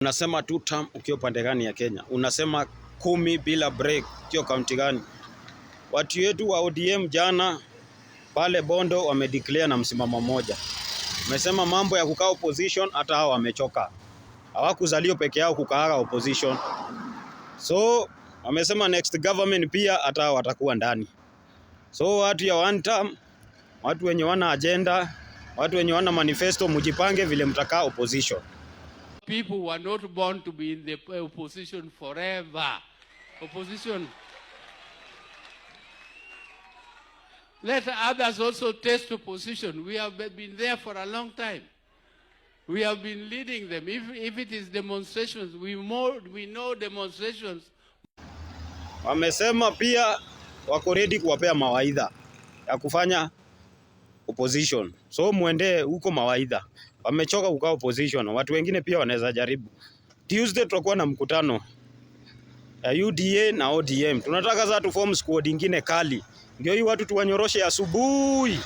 Unasema 2 term ukiwa pande gani ya Kenya? Unasema 10 bila break ukiwa kaunti gani? Watu wetu wa ODM jana pale Bondo wamedeclare na msimamo mmoja. Wamesema mambo ya kukaa opposition hata hao wamechoka. Hawakuzalio peke yao kukaa opposition. So wamesema next government pia hata hao watakuwa ndani. So watu ya 1 term, watu wenye wana agenda, watu wenye wana manifesto, mjipange vile mtakaa opposition. People were not born to be in the opposition forever. Opposition. Let others also taste opposition. We have been there for a long time. We have been leading them. If it is demonstrations, we know demonstrations. Wamesema pia wako ready kuwapea mawaidha ya kufanya opposition. So muende huko mawaidha. Wamechoka kukaa opposition. Watu wengine pia wanaweza jaribu. Tuesday tutakuwa na mkutano ya UDA na ODM. Tunataka za tu form squad nyingine kali. Ndio hii watu tuwanyoroshe asubuhi.